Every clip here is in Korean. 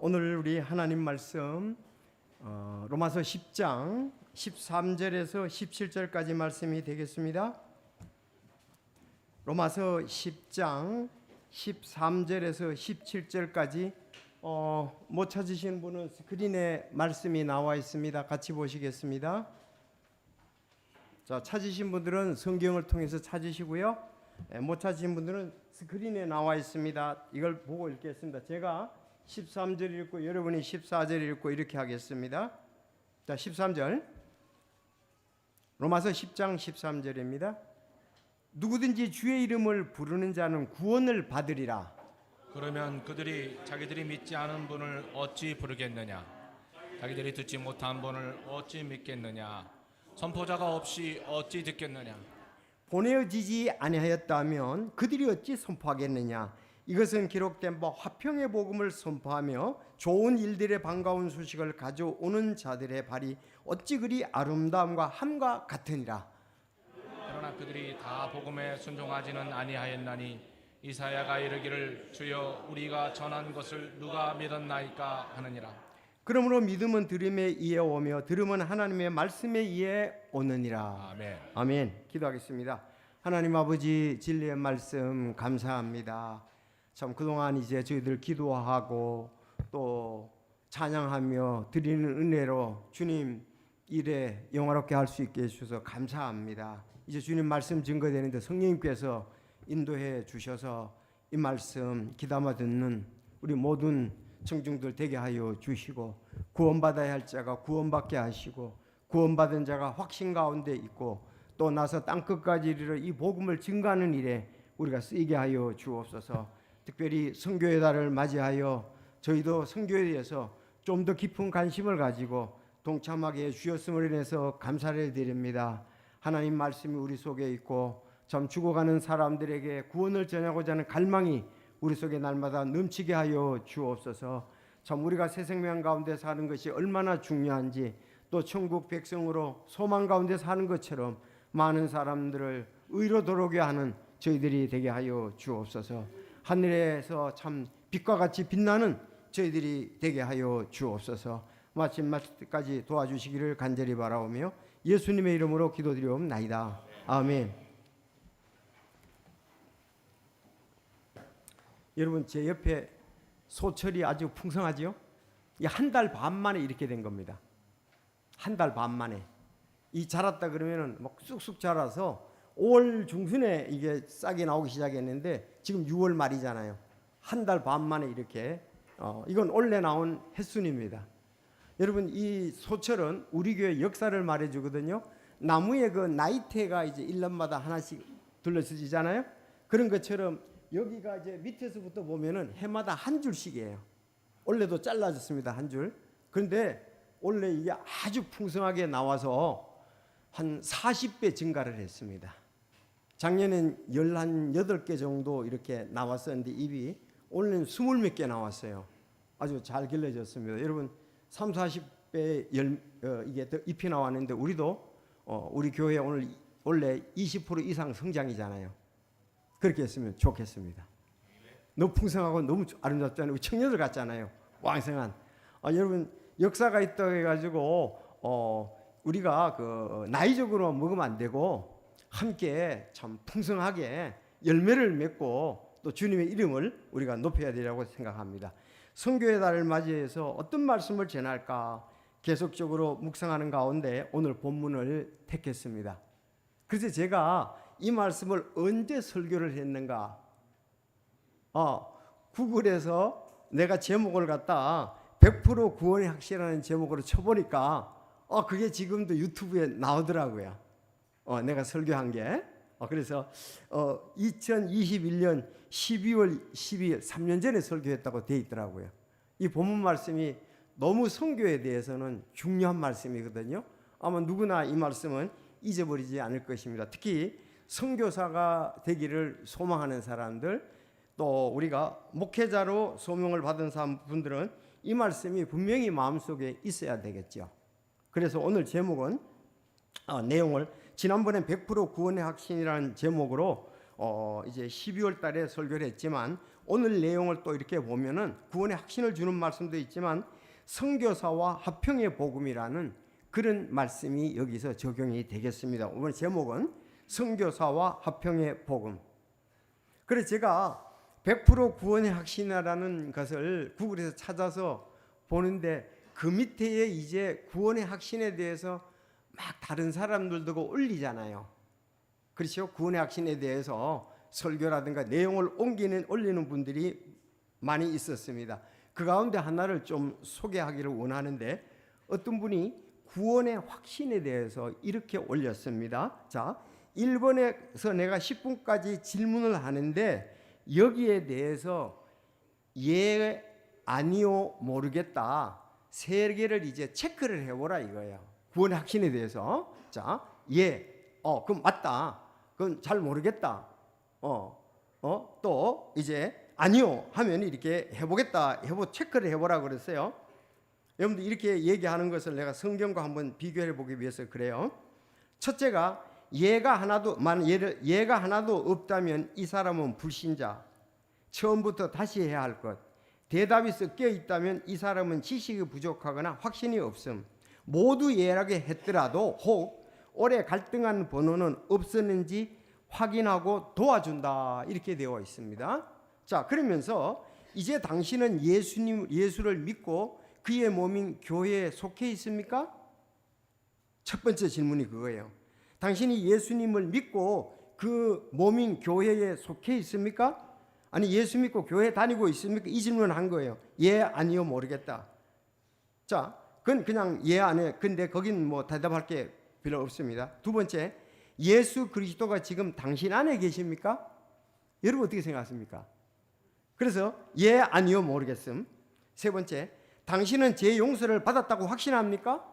오늘 우리 하나님 말씀 로마서 10장 13절에서 17절까지 말씀이 되겠습니다. 로마서 10장 13절에서 17절까지 못 찾으신 분은 스크린에 말씀이 나와 있습니다. 같이 보시겠습니다. 자, 찾으신 분들은 성경을 통해서 찾으시고요. 못 찾으신 분들은 스크린에 나와 있습니다. 이걸 보고 읽겠습니다. 제가 13절 읽고 여러분이 14절 읽고 이렇게 하겠습니다. 자, 13절 로마서 10장 13절입니다. 누구든지 주의 이름을 부르는 자는 구원을 받으리라. 그러면 그들이 자기들이 믿지 않은 분을 어찌 부르겠느냐? 자기들이 듣지 못한 분을 어찌 믿겠느냐? 선포자가 없이 어찌 듣겠느냐? 보내어지지 아니하였다면 그들이 어찌 선포하겠느냐? 이것은 기록된 바 화평의 복음을 선포하며 좋은 일들의 반가운 소식을 가져오는 자들의 발이 어찌 그리 아름다움과 함과 같으니라. 그러나 그들이 다 복음에 순종하지는 아니하였나니 이사야가 이르기를 주여 우리가 전한 것을 누가 믿었나이까 하느니라. 그러므로 믿음은 들음에 의해 오며 들음은 하나님의 말씀에 의해 오느니라. 아멘. 아멘. 기도하겠습니다. 하나님 아버지, 진리의 말씀 감사합니다. 참 그동안 이제 저희들 기도하고 또 찬양하며 드리는 은혜로 주님 일에 영화롭게 할 수 있게 해주셔서 감사합니다. 이제 주님 말씀 증거되는데 성령님께서 인도해 주셔서 이 말씀 귀담아 듣는 우리 모든 청중들 되게 하여 주시고 구원받아야 할 자가 구원받게 하시고 구원받은 자가 확신 가운데 있고 또 나서 땅끝까지 이르러 이 복음을 증거하는 일에 우리가 쓰이게 하여 주옵소서. 특별히 선교의 달을 맞이하여 저희도 선교에 대해서 좀 더 깊은 관심을 가지고 동참하게 해주셨음을 인해서 감사를 드립니다. 하나님 말씀이 우리 속에 있고 참 죽어가는 사람들에게 구원을 전하고자 하는 갈망이 우리 속에 날마다 넘치게 하여 주옵소서. 참 우리가 새 생명 가운데 사는 것이 얼마나 중요한지 또 천국 백성으로 소망 가운데 사는 것처럼 많은 사람들을 의로 돌아오게 하는 저희들이 되게 하여 주옵소서. 하늘에서 참 빛과 같이 빛나는 저희들이 되게 하여 주옵소서. 마침 말씀까지 도와주시기를 간절히 바라오며 예수님의 이름으로 기도드리옵나이다. 아멘. 여러분 제 옆에 소철이 아주 풍성하지요? 이 한 달 반 만에 이렇게 된 겁니다. 한 달 반 만에. 이 자랐다 그러면은 막 쑥쑥 자라서 5월 중순에 이게 싹이 나오기 시작했는데 지금 6월 말이잖아요. 한 달 반 만에 이렇게 이건 원래 나온 햇순입니다. 여러분 이 소철은 우리 교회 역사를 말해주거든요. 나무에 그 나이테가 이제 1년마다 하나씩 둘러지잖아요. 그런 것처럼 여기가 이제 밑에서부터 보면은 해마다 한 줄씩이에요. 원래도 잘라졌습니다. 한 줄. 그런데 원래 이게 아주 풍성하게 나와서 한 40배 증가를 했습니다. 작년엔 18개 정도 이렇게 나왔었는데 잎이 올해는 20몇 개 나왔어요. 아주 잘 길러졌습니다. 여러분 30-40배 이게 더 잎이 나왔는데 우리도 우리 교회 오늘 원래 20% 이상 성장이잖아요. 그렇게 했으면 좋겠습니다. 너무 풍성하고 너무 아름답잖아요. 우리 청년들 같잖아요. 왕성한. 여러분 역사가 있다고 해가지고 우리가 그 나이적으로 먹으면 안 되고 함께 참 풍성하게 열매를 맺고 또 주님의 이름을 우리가 높여야 되라고 생각합니다. 선교의 달을 맞이해서 어떤 말씀을 전할까 계속적으로 묵상하는 가운데 오늘 본문을 택했습니다. 그래서 제가 이 말씀을 언제 설교를 했는가? 구글에서 내가 제목을 갖다 100% 구원이 확실하는 제목으로 쳐보니까 그게 지금도 유튜브에 나오더라고요. 내가 설교한 게. 그래서 2021년 12월 12일 3년 전에 설교했다고 되어 있더라고요. 이 본문 말씀이 너무 선교에 대해서는 중요한 말씀이거든요. 아마 누구나 이 말씀은 잊어버리지 않을 것입니다. 특히 선교사가 되기를 소망하는 사람들 또 우리가 목회자로 소명을 받은 분들은 이 말씀이 분명히 마음속에 있어야 되겠죠. 그래서 오늘 제목은 내용을 지난번에 100% 구원의 확신이라는 제목으로 이제 12월 달에 설교를 했지만 오늘 내용을 또 이렇게 보면은 구원의 확신을 주는 말씀도 있지만 선교사와 화평의 복음이라는 그런 말씀이 여기서 적용이 되겠습니다. 오늘 제목은 선교사와 화평의 복음. 그래서 제가 100% 구원의 확신이라는 것을 구글에서 찾아서 보는데 그 밑에 이제 구원의 확신에 대해서 막 다른 사람들도 올리잖아요. 그렇죠? 구원의 확신에 대해서 설교라든가 내용을 올리는 분들이 많이 있었습니다. 그 가운데 하나를 좀 소개하기를 원하는데 어떤 분이 구원의 확신에 대해서 이렇게 올렸습니다. 자, 1번에서 내가 10분까지 질문을 하는데 여기에 대해서 예, 아니요, 모르겠다 3개를 이제 체크를 해보라 이거예요. 구원의 확신에 대해서. 자, 예, 그럼 맞다. 그건 잘 모르겠다. 또 이제 아니요 하면 이렇게 해보겠다. 체크를 해보라 그랬어요. 여러분들 이렇게 얘기하는 것을 내가 성경과 한번 비교해 보기 위해서 그래요. 첫째가 예가 하나도 없다면 이 사람은 불신자. 처음부터 다시 해야 할 것. 대답이 섞여 있다면 이 사람은 지식이 부족하거나 확신이 없음. 모두 예라고 했더라도 혹 오래 갈등한 번호는 없었는지 확인하고 도와준다 이렇게 되어 있습니다. 자, 그러면서 이제 당신은 예수를 믿고 그의 몸인 교회에 속해 있습니까? 첫 번째 질문이 그거예요. 당신이 예수님을 믿고 그 몸인 교회에 속해 있습니까? 아니 예수 믿고 교회 다니고 있습니까? 이 질문을 한 거예요. 예, 아니요, 모르겠다. 자, 그건 그냥 예, 안 해. 근데 거긴 뭐 대답할 게 별로 없습니다. 두 번째, 예수 그리스도가 지금 당신 안에 계십니까? 여러분 어떻게 생각하십니까? 그래서 예, 아니요, 모르겠음. 세 번째, 당신은 제 용서를 받았다고 확신합니까?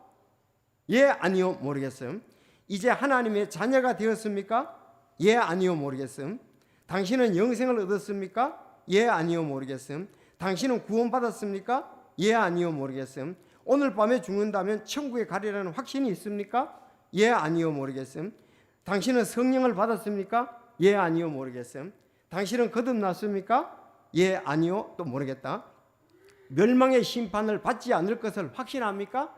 예, 아니요, 모르겠음. 이제 하나님의 자녀가 되었습니까? 예, 아니요, 모르겠음. 당신은 영생을 얻었습니까? 예, 아니요, 모르겠음. 당신은 구원받았습니까? 예, 아니요, 모르겠음. 오늘 밤에 죽는다면 천국에 가리라는 확신이 있습니까? 예, 아니요, 모르겠음. 당신은 성령을 받았습니까? 예, 아니요, 모르겠음. 당신은 거듭났습니까? 예, 아니요, 또 모르겠다. 멸망의 심판을 받지 않을 것을 확신합니까?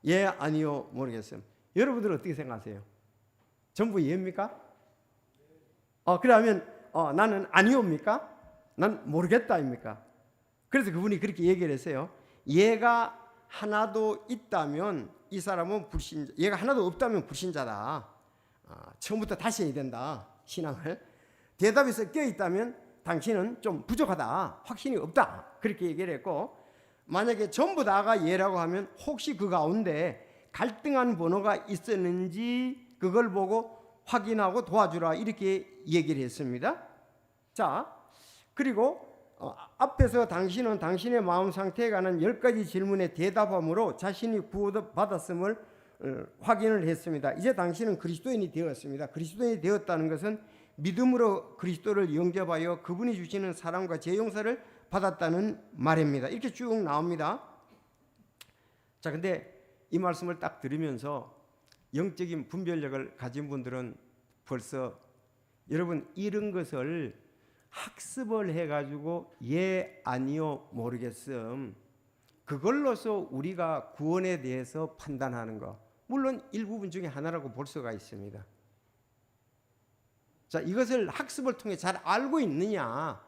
예, 아니요, 모르겠음. 여러분들은 어떻게 생각하세요? 전부 예입니까? 그러면 나는 아니오입니까? 난 모르겠다입니까? 그래서 그분이 그렇게 얘기를 했어요. 예가 하나도 있다면 이 사람은 불신자. 예가 하나도 없다면 불신자다. 처음부터 다시 해야 된다. 신앙을. 대답이 섞여 있다면 당신은 좀 부족하다. 확신이 없다. 그렇게 얘기를 했고, 만약에 전부 다가 예라고 하면 혹시 그 가운데 갈등한 번호가 있었는지 그걸 보고 확인하고 도와주라 이렇게 얘기를 했습니다. 자, 그리고 앞에서 당신은 당신의 마음 상태에 관한 10가지 질문에 대답함으로 자신이 구원받았음을 확인을 했습니다. 이제 당신은 그리스도인이 되었습니다. 그리스도인이 되었다는 것은 믿음으로 그리스도를 영접하여 그분이 주시는 사랑과 죄용서를 받았다는 말입니다. 이렇게 쭉 나옵니다. 자, 근데 이 말씀을 딱 들으면서 영적인 분별력을 가진 분들은 벌써 여러분 이런 것을 학습을 해가지고 예, 아니요, 모르겠음. 그걸로서 우리가 구원에 대해서 판단하는 거 물론 일부분 중에 하나라고 볼 수가 있습니다. 자, 이것을 학습을 통해 잘 알고 있느냐,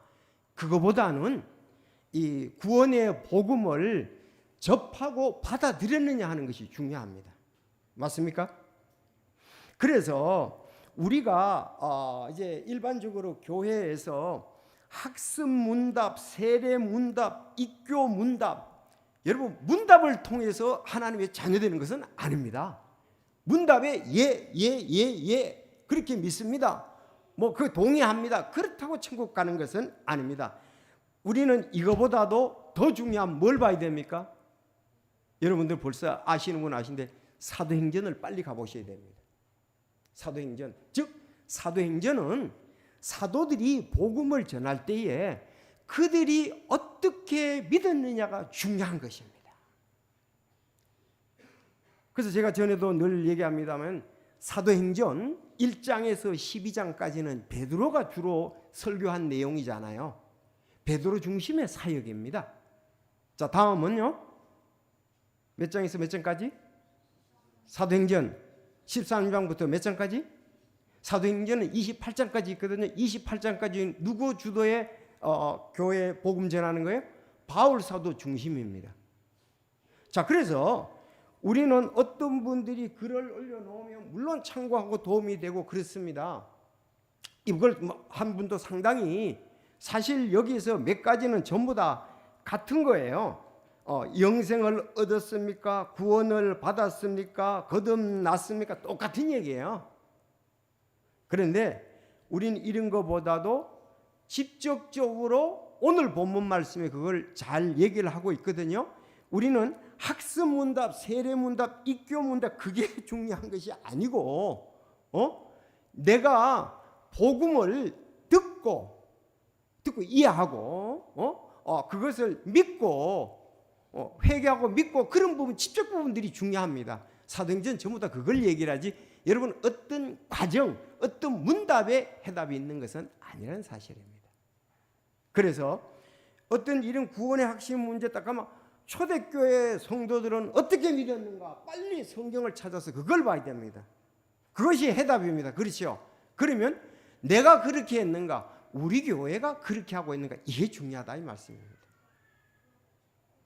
그거보다는 이 구원의 복음을 접하고 받아들였느냐 하는 것이 중요합니다. 맞습니까? 그래서 우리가 이제 일반적으로 교회에서 학습 문답, 세례 문답, 입교 문답, 여러분 문답을 통해서 하나님의 자녀되는 것은 아닙니다. 문답에 예 그렇게 믿습니다. 뭐 그 동의합니다. 그렇다고 천국 가는 것은 아닙니다. 우리는 이거보다도 더 중요한 뭘 봐야 됩니까? 여러분들 벌써 아시는 분 아신데 사도행전을 빨리 가보셔야 됩니다. 사도행전, 즉 사도행전은 사도들이 복음을 전할 때에 그들이 어떻게 믿었느냐가 중요한 것입니다. 그래서 제가 전에도 늘 얘기합니다만 사도행전 1장에서 12장까지는 베드로가 주로 설교한 내용이잖아요. 베드로 중심의 사역입니다. 자, 다음은요. 몇 장에서 몇 장까지? 사도행전 13장부터 몇 장까지? 사도행전은 28장까지 있거든요. 28장까지 누구 주도의 교회 복음 전하는 거예요? 바울 사도 중심입니다. 자, 그래서 우리는 어떤 분들이 글을 올려놓으면 물론 참고하고 도움이 되고 그렇습니다. 이걸 한 분도 상당히 사실 여기서 몇 가지는 전부 다 같은 거예요. 영생을 얻었습니까? 구원을 받았습니까? 거듭났습니까? 똑같은 얘기예요. 그런데 우리는 이런 것보다도 직접적으로 오늘 본문 말씀에 그걸 잘 얘기를 하고 있거든요. 우리는 학습문답, 세례문답, 입교문답 그게 중요한 것이 아니고 내가 복음을 듣고 이해하고 그것을 믿고 회개하고 믿고 그런 부분, 직접 부분들이 중요합니다. 사도행전 전부 다 그걸 얘기를 하지 여러분 어떤 과정, 어떤 문답에 해답이 있는 것은 아니라는 사실입니다. 그래서 어떤 이런 구원의 핵심 문제 딱 가면 초대교회 성도들은 어떻게 믿었는가 빨리 성경을 찾아서 그걸 봐야 됩니다. 그것이 해답입니다. 그렇죠? 그러면 내가 그렇게 했는가, 우리 교회가 그렇게 하고 있는가, 이게 중요하다 이 말씀입니다.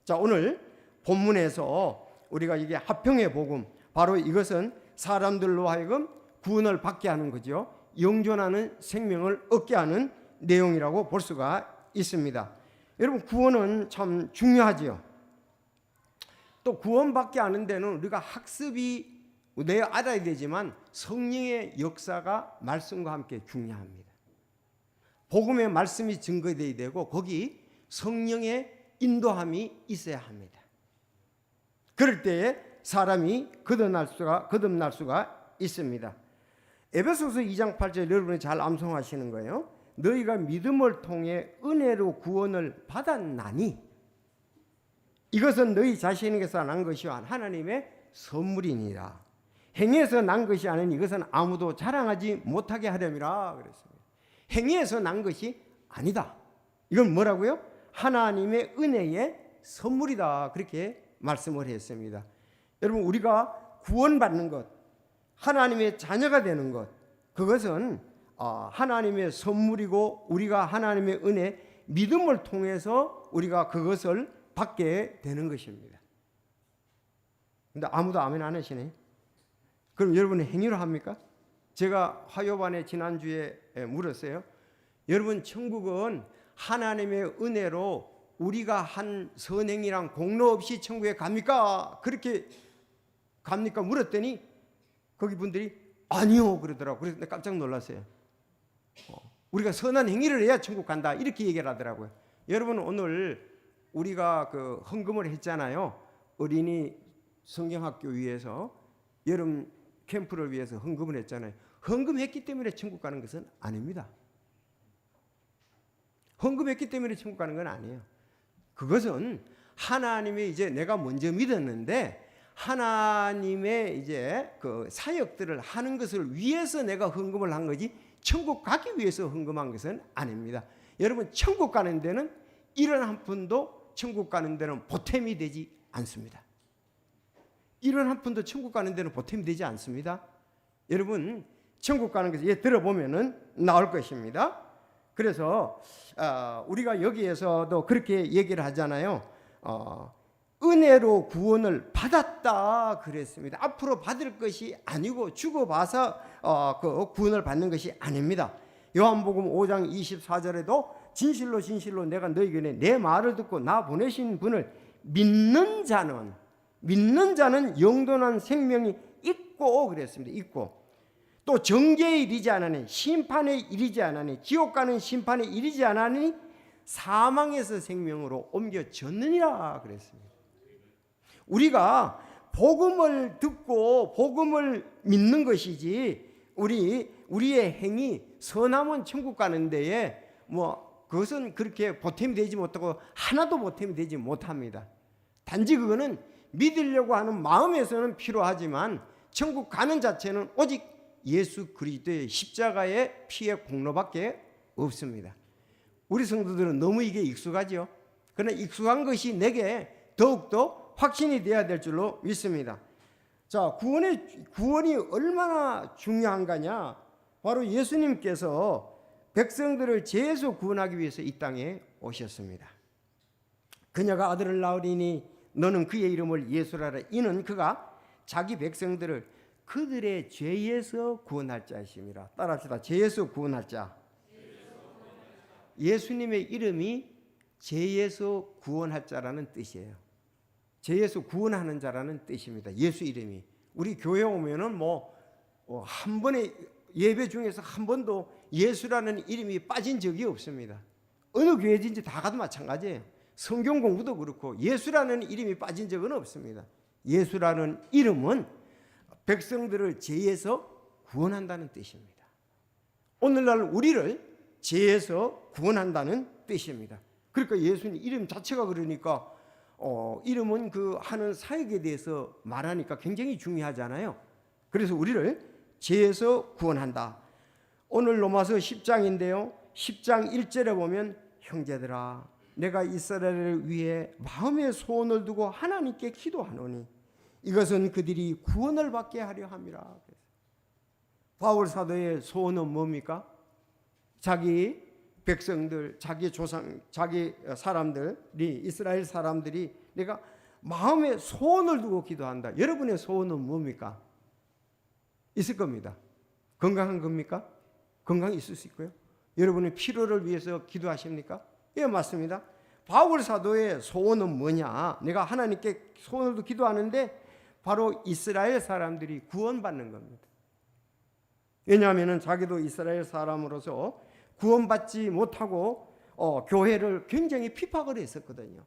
자, 오늘 본문에서 우리가 이게 화평의 복음, 바로 이것은 사람들로 하여금 구원을 받게 하는 거죠. 영존하는 생명을 얻게 하는 내용이라고 볼 수가 있습니다. 여러분, 구원은 참 중요하지요. 또 구원받게 하는 데는 우리가 학습이 내 알아야 되지만 성령의 역사가 말씀과 함께 중요합니다. 복음의 말씀이 증거되어야 되고 거기 성령의 인도함이 있어야 합니다. 그럴 때에 사람이 거듭날 수가 있습니다. 에베소서 2장 8절 여러분이 잘 암송하시는 거예요. 너희가 믿음을 통해 은혜로 구원을 받았나니 이것은 너희 자신에게서 난 것이 하나님의 선물이니라. 행위에서 난 것이 아니니 이것은 아무도 자랑하지 못하게 하렴이라 그랬습니다. 행위에서 난 것이 아니다. 이건 뭐라고요? 하나님의 은혜의 선물이다. 그렇게 말씀을 했습니다. 여러분, 우리가 구원받는 것, 하나님의 자녀가 되는 것, 그것은 하나님의 선물이고 우리가 하나님의 은혜, 믿음을 통해서 우리가 그것을 받게 되는 것입니다. 근데 아무도 아멘 안 하시네. 그럼 여러분은 행위로 합니까? 제가 화요반에 지난주에 물었어요. 여러분, 천국은 하나님의 은혜로 우리가 한 선행이랑 공로 없이 천국에 갑니까? 그렇게 갑니까? 물었더니 거기 분들이 아니요 그러더라고요. 그래서 내가 깜짝 놀랐어요. 우리가 선한 행위를 해야 천국 간다 이렇게 얘기를 하더라고요. 여러분, 오늘 우리가 그 헌금을 했잖아요. 어린이 성경학교 위해서 여름 캠프를 위해서 헌금을 했잖아요. 헌금했기 때문에 천국 가는 것은 아닙니다. 헌금했기 때문에 천국 가는 건 아니에요. 그것은 하나님의 이제 내가 먼저 믿었는데 하나님의 이제 그 사역들을 하는 것을 위해서 내가 헌금을 한 거지 천국 가기 위해서 헌금한 것은 아닙니다. 여러분, 천국 가는 데는 1원 한 푼도 천국 가는 데는 보탬이 되지 않습니다. 1원 한 푼도 천국 가는 데는 보탬이 되지 않습니다. 여러분, 천국 가는 것을 들어보면은 나올 것입니다. 그래서 우리가 여기에서도 그렇게 얘기를 하잖아요. 은혜로 구원을 받았다 그랬습니다. 앞으로 받을 것이 아니고 죽어봐서 그 구원을 받는 것이 아닙니다. 요한복음 5장 24절에도 진실로 진실로 내가 너희에게 내 말을 듣고 나 보내신 분을 믿는 자는 영존한 생명이 있고 그랬습니다. 있고 또 정죄에 이르지 않으니 심판에 이르지 않으니 지옥 가는 심판에 이르지 않으니 사망에서 생명으로 옮겨졌느니라 그랬습니다. 우리가 복음을 듣고 복음을 믿는 것이지 우리의 행위 선함은 천국 가는 데에 그것은 그렇게 보탬이 되지 못하고 하나도 보탬이 되지 못합니다. 단지 그거는 믿으려고 하는 마음에서는 필요하지만 천국 가는 자체는 오직 예수 그리스도의 십자가의 피의 공로밖에 없습니다. 우리 성도들은 너무 이게 익숙하죠. 그러나 익숙한 것이 내게 더욱더 확신이 되어야 될 줄로 믿습니다. 자, 구원이 얼마나 중요한 거냐? 바로 예수님께서 백성들을 죄에서 구원하기 위해서 이 땅에 오셨습니다. 그녀가 아들을 낳으리니 너는 그의 이름을 예수라라. 이는 그가 자기 백성들을 그들의 죄에서 구원할 자이심이라. 따라합시다. 죄에서 구원할 자. 예수님의 이름이 죄에서 구원할 자라는 뜻이에요. 죄에서 구원하는 자라는 뜻입니다. 예수 이름이. 우리 교회 오면은 한 번에 예배 중에서 한 번도 예수라는 이름이 빠진 적이 없습니다. 어느 교회든지 다 가도 마찬가지예요. 성경 공부도 그렇고 예수라는 이름이 빠진 적은 없습니다. 예수라는 이름은 백성들을 죄에서 구원한다는 뜻입니다. 오늘날 우리를 죄에서 구원한다는 뜻입니다. 그러니까 예수님 이름 자체가 그러니까 이름은 그 하는 사역에 대해서 말하니까 굉장히 중요하잖아요. 그래서 우리를 죄에서 구원한다. 오늘 로마서 10장인데요. 10장 1절에 보면 형제들아 내가 이스라엘을 위해 마음의 소원을 두고 하나님께 기도하노니 이것은 그들이 구원을 받게 하려 함이라. 바울 사도의 소원은 뭡니까? 자기 백성들, 자기 조상, 자기 사람들이 이스라엘 사람들이 내가 마음의 소원을 두고 기도한다. 여러분의 소원은 뭡니까? 있을 겁니다. 건강한 겁니까? 건강이 있을 수 있고요. 여러분의 필요를 위해서 기도하십니까? 예, 맞습니다. 바울 사도의 소원은 뭐냐? 내가 하나님께 소원을 두고 기도하는데 바로 이스라엘 사람들이 구원받는 겁니다. 왜냐하면 자기도 이스라엘 사람으로서 구원받지 못하고 교회를 굉장히 핍박을 했었거든요.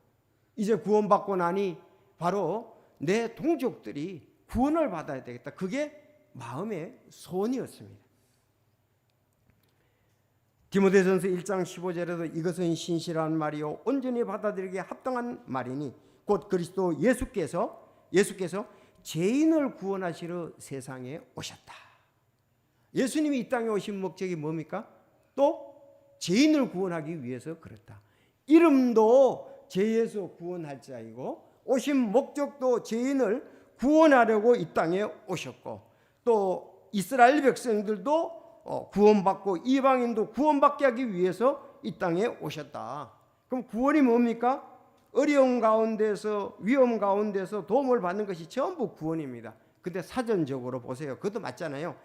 이제 구원받고 나니 바로 내 동족들이 구원을 받아야 되겠다. 그게 마음의 소원이었습니다. 디모데전서 1장 15절에도 이것은 신실한 말이요 온전히 받아들이기에 합당한 말이니 곧 그리스도 예수께서 죄인을 구원하시러 세상에 오셨다. 예수님이 이 땅에 오신 목적이 뭡니까? 또 죄인을 구원하기 위해서 그렇다. 이름도 죄에서 구원할 자이고 오신 목적도 죄인을 구원하려고 이 땅에 오셨고 또 이스라엘 백성들도 구원받고 이방인도 구원받게 하기 위해서 이 땅에 오셨다. 그럼 구원이 뭡니까? 어려운 가운데서 위험 가운데서 도움을 받는 것이 전부 구원입니다. 근데 사전적으로 보세요. 그것도 맞잖아요.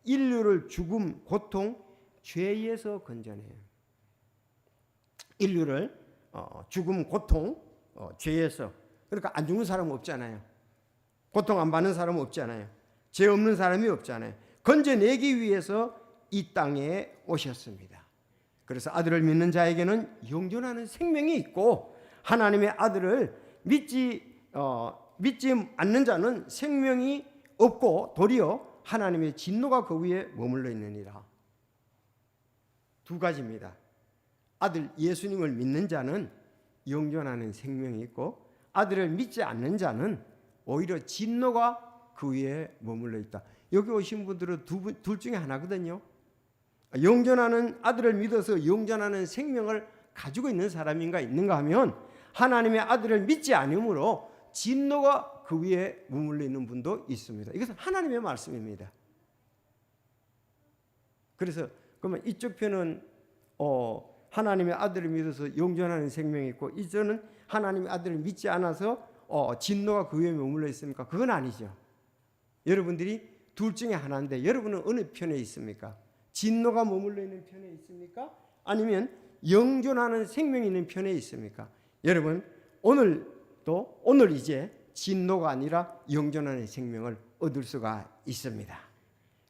인류를 죽음, 고통, 죄에서 건져내요. 인류를 죽음, 고통, 죄에서. 그러니까 안 죽는 사람은 없잖아요. 고통 안 받는 사람은 없잖아요. 죄 없는 사람이 없잖아요. 건져내기 위해서 이 땅에 오셨습니다. 그래서 아들을 믿는 자에게는 영존하는 생명이 있고 하나님의 아들을 믿지 않는 자는 생명이 없고 도리어 하나님의 진노가 그 위에 머물러 있느니라. 두 가지입니다. 아들 예수님을 믿는 자는 영존하는 생명이 있고 아들을 믿지 않는 자는 오히려 진노가 그 위에 머물러 있다. 여기 오신 분들은 둘 중에 하나거든요. 영존하는 아들을 믿어서 영존하는 생명을 가지고 있는 사람인가 있는가 하면 하나님의 아들을 믿지 않으므로 진노가 그 위에 머물러 있는 분도 있습니다. 이것은 하나님의 말씀입니다. 그래서 그러면 이쪽 편은 하나님의 아들을 믿어서 영존하는 생명이 있고 이쪽은 하나님의 아들을 믿지 않아서 진노가 그 위에 머물러 있습니까? 그건 아니죠. 여러분들이 둘 중에 하나인데 여러분은 어느 편에 있습니까? 진노가 머물러 있는 편에 있습니까? 아니면 영존하는 생명이 있는 편에 있습니까? 여러분 오늘 이제 진노가 아니라 영존하는 생명을 얻을 수가 있습니다.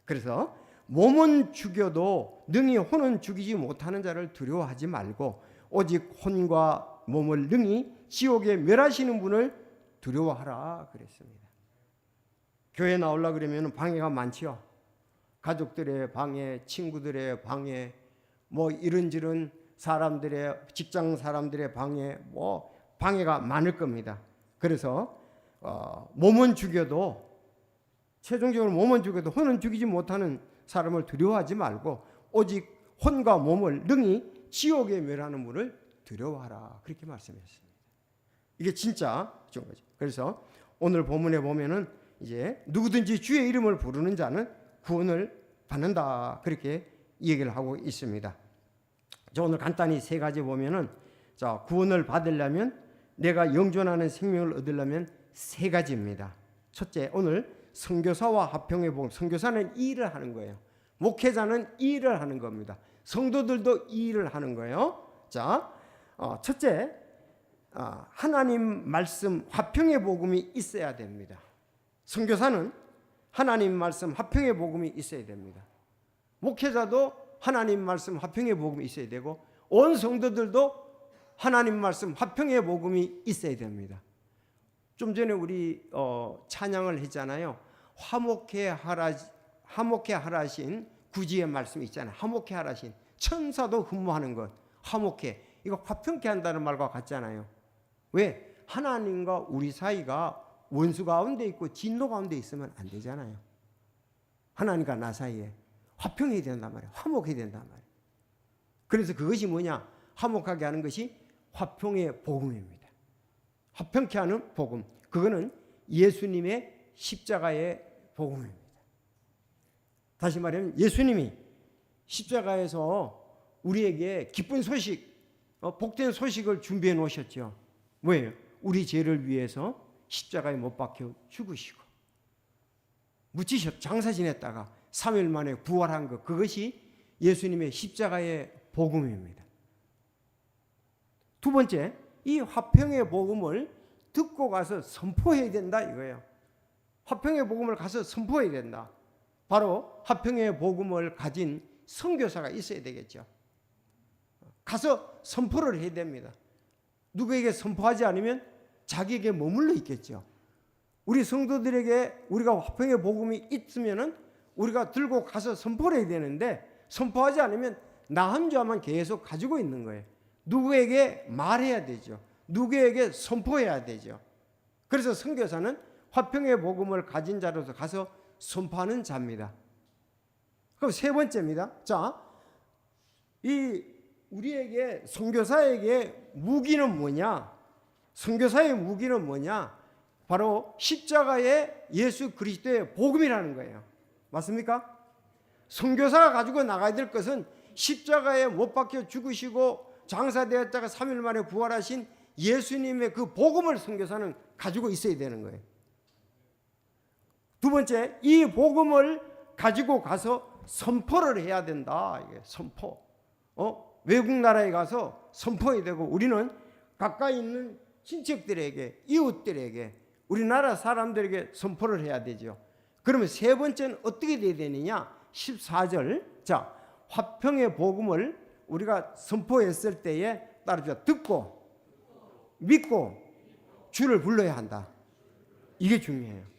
그래서 몸은 죽여도 능히 혼은 죽이지 못하는 자를 두려워하지 말고 오직 혼과 몸을 능히 지옥에 멸하시는 분을 두려워하라 그랬습니다. 교회 나오려고 그러면 방해가 많지요. 가족들의 방해, 친구들의 방해, 이런저런 사람들의 직장 사람들의 방해, 방해가 많을 겁니다. 그래서 몸은 죽여도 최종적으로 몸은 죽여도 혼은 죽이지 못하는 사람을 두려워하지 말고 오직 혼과 몸을 능히 지옥에 멸하는 물을 두려워하라. 그렇게 말씀했습니다. 이게 진짜 좋은 거죠. 그래서 오늘 본문에 보면은 이제 누구든지 주의 이름을 부르는 자는 구원을 받는다. 그렇게 얘기를 하고 있습니다. 자, 오늘 간단히 세 가지 보면은 자, 구원을 받으려면 내가 영존하는 생명을 얻으려면 세 가지입니다. 첫째, 오늘 선교사와 화평의 복음. 선교사는 이 일을 하는 거예요. 목회자는 이 일을 하는 겁니다. 성도들도 이 일을 하는 거예요. 자, 첫째, 하나님 말씀 화평의 복음이 있어야 됩니다. 선교사는 하나님 말씀 화평의 복음이 있어야 됩니다. 목회자도 하나님 말씀 화평의 복음이 있어야 되고 온 성도들도 하나님 말씀 화평의 복음이 있어야 됩니다. 좀 전에 우리 찬양을 했잖아요. 화목해 하라신 구지의 말씀 있잖아요. 화목해 하라신 천사도 흠모하는 것. 화목해. 이거 화평케 한다는 말과 같잖아요. 왜? 하나님과 우리 사이가 원수 가운데 있고 진노 가운데 있으면 안 되잖아요. 하나님과 나 사이에 화평해야 된단 말이에요. 화목해야 된단 말이에요. 그래서 그것이 뭐냐? 화목하게 하는 것이 화평의 복음입니다. 화평케 하는 복음. 그거는 예수님의 십자가의 복음입니다. 다시 말하면 예수님이 십자가에서 우리에게 기쁜 소식, 복된 소식을 준비해 놓으셨죠. 뭐예요? 우리 죄를 위해서 십자가에 못 박혀 죽으시고 장사 지냈다가 3일 만에 부활한 것, 그것이 예수님의 십자가의 복음입니다. 두 번째, 이 화평의 복음을 듣고 가서 선포해야 된다 이거예요. 화평의 복음을 가서 선포해야 된다. 바로 화평의 복음을 가진 선교사가 있어야 되겠죠. 가서 선포를 해야 됩니다. 누구에게 선포하지 않으면 자기에게 머물러 있겠죠. 우리 성도들에게 우리가 화평의 복음이 있으면은 우리가 들고 가서 선포를 해야 되는데 선포하지 않으면 나 혼자만 계속 가지고 있는 거예요. 누구에게 말해야 되죠. 누구에게 선포해야 되죠. 그래서 선교사는 화평의 복음을 가진 자로서 가서 선포하는 자입니다. 그럼 세 번째입니다. 자, 이 우리에게 선교사에게 무기는 뭐냐? 선교사의 무기는 뭐냐? 바로 십자가의 예수 그리스도의 복음이라는 거예요. 맞습니까? 선교사가 가지고 나가야 될 것은 십자가에 못 박혀 죽으시고 장사되었다가 3일 만에 부활하신 예수님의 그 복음을 선교사는 가지고 있어야 되는 거예요. 두 번째, 이 복음을 가지고 가서 선포를 해야 된다. 이게 선포. 외국 나라에 가서 선포해야 되고 우리는 가까이 있는 친척들에게, 이웃들에게, 우리나라 사람들에게 선포를 해야 되죠. 그러면 세 번째는 어떻게 돼야 되느냐? 14절. 자, 화평의 복음을 우리가 선포했을 때에 따르죠. 듣고 믿고 주를 불러야 한다. 이게 중요해요.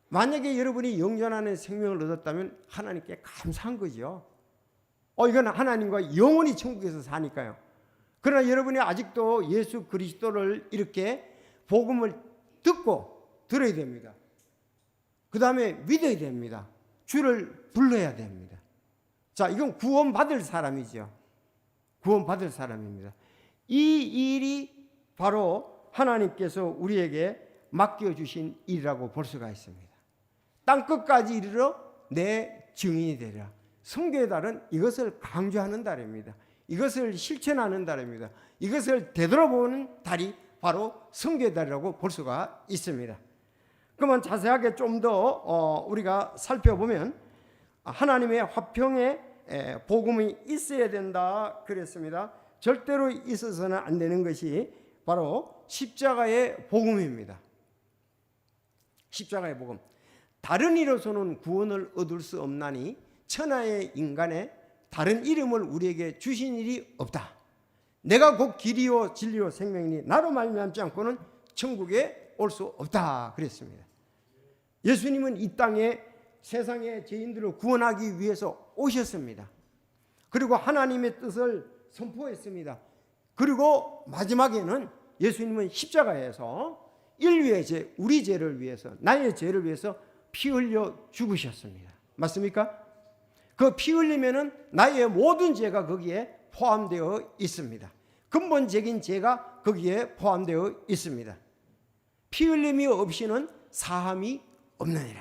만약에 여러분이 영존하는 생명을 얻었다면 하나님께 감사한 거죠. 이건 하나님과 영원히 천국에서 사니까요. 그러나 여러분이 아직도 예수 그리스도를 이렇게 복음을 듣고 들어야 됩니다. 그 다음에 믿어야 됩니다. 주를 불러야 됩니다. 자, 이건 구원받을 사람이죠. 구원받을 사람입니다. 이 일이 바로 하나님께서 우리에게 맡겨주신 일이라고 볼 수가 있습니다. 땅끝까지 이르러 내 증인이 되리라. 성교의 달은 이것을 강조하는 달입니다. 이것을 실천하는 달입니다. 이것을 되돌아보는 달이 바로 성교의 달이라고 볼 수가 있습니다. 그러면 자세하게 좀 더 우리가 살펴보면 하나님의 화평의 복음이 있어야 된다 그랬습니다. 절대로 있어서는 안 되는 것이 바로 십자가의 복음입니다. 십자가의 복음. 다른 이로서는 구원을 얻을 수 없나니 천하의 인간의 다른 이름을 우리에게 주신 일이 없다. 내가 곧 길이요 진리요 생명이니 나로 말미암지 않고는 천국에 올 수 없다 그랬습니다. 예수님은 이 땅에 세상의 죄인들을 구원하기 위해서 오셨습니다. 그리고 하나님의 뜻을 선포했습니다. 그리고 마지막에는 예수님은 십자가에서 인류의 죄, 우리 죄를 위해서, 나의 죄를 위해서 피 흘려 죽으셨습니다. 맞습니까? 그 피 흘리면은 나의 모든 죄가 거기에 포함되어 있습니다. 근본적인 죄가 거기에 포함되어 있습니다. 피 흘림이 없이는 사함이 없느니라.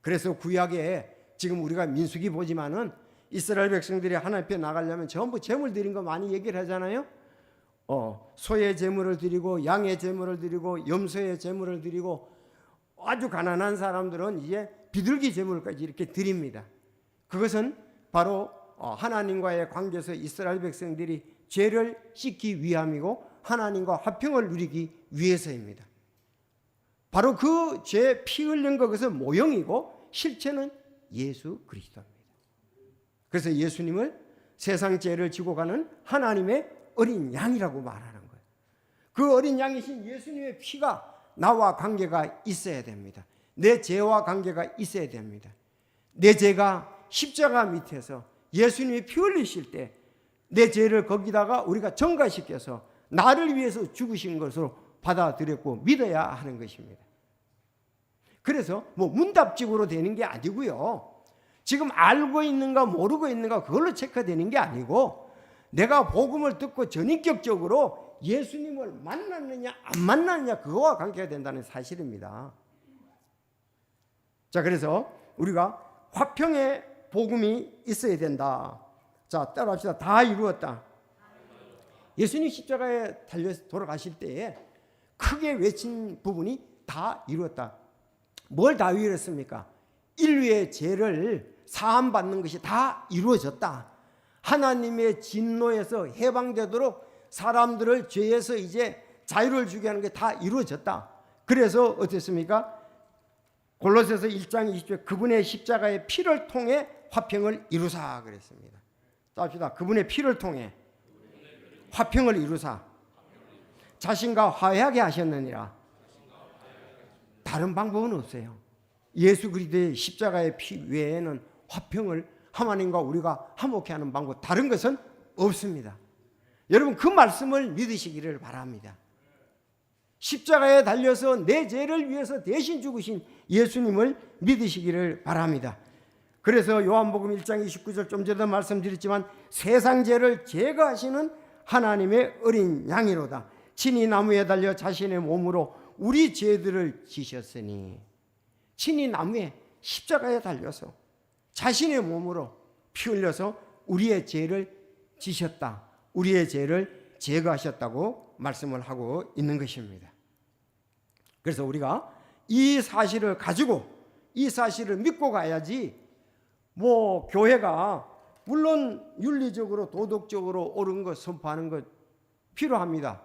그래서 구약에 지금 우리가 민수기 보지만은 이스라엘 백성들이 하나님 앞에 나가려면 전부 제물 드린 거 많이 얘기를 하잖아요. 소의 제물을 드리고 양의 제물을 드리고 염소의 제물을 드리고 아주 가난한 사람들은 이제 비둘기 제물까지 이렇게 드립니다. 그것은 바로 하나님과의 관계에서 이스라엘 백성들이 죄를 씻기 위함이고 하나님과 화평을 누리기 위해서입니다. 바로 그 죄 피 흘린 것은 모형이고 실체는 예수 그리스도입니다. 그래서 예수님을 세상 죄를 지고 가는 하나님의 어린 양이라고 말하는 거예요. 그 어린 양이신 예수님의 피가 나와 관계가 있어야 됩니다. 내 죄와 관계가 있어야 됩니다. 내 죄가 십자가 밑에서 예수님이 피 흘리실 때 내 죄를 거기다가 우리가 전가시켜서 나를 위해서 죽으신 것으로 받아들였고 믿어야 하는 것입니다. 그래서 문답집으로 되는 게 아니고요. 지금 알고 있는가 모르고 있는가 그걸로 체크되는 게 아니고 내가 복음을 듣고 전인격적으로 예수님을 만났느냐 안 만났느냐 그거와 관계가 된다는 사실입니다. 자, 그래서 우리가 화평의 복음이 있어야 된다. 자, 따라합시다. 다 이루었다. 예수님 십자가에 달려서 돌아가실 때에 크게 외친 부분이 다 이루었다. 뭘 다 이루었습니까? 인류의 죄를 사함받는 것이 다 이루어졌다. 하나님의 진노에서 해방되도록 사람들을 죄에서 이제 자유를 주게 하는 게 다 이루어졌다. 그래서 어땠습니까? 골로새서 1장 20절 그분의 십자가의 피를 통해 화평을 이루사 그랬습니다. 따집시다. 그분의 피를 통해 화평을 이루사 자신과 화해하게 하셨느니라. 다른 방법은 없어요. 예수 그리스도의 십자가의 피 외에는 화평을 하나님과 우리가 화목케 하는 방법 다른 것은 없습니다. 여러분 그 말씀을 믿으시기를 바랍니다. 십자가에 달려서 내 죄를 위해서 대신 죽으신 예수님을 믿으시기를 바랍니다. 그래서 요한복음 1장 29절 좀 전에 말씀드렸지만 세상 죄를 제거하시는 하나님의 어린 양이로다. 친히 나무에 달려 자신의 몸으로 우리 죄들을 지셨으니 친히 나무에 십자가에 달려서 자신의 몸으로 피 흘려서 우리의 죄를 지셨다. 우리의 죄를 제거하셨다고 말씀을 하고 있는 것입니다. 그래서 우리가 이 사실을 가지고 이 사실을 믿고 가야지 교회가 물론 윤리적으로 도덕적으로 옳은 것 선포하는 것 필요합니다.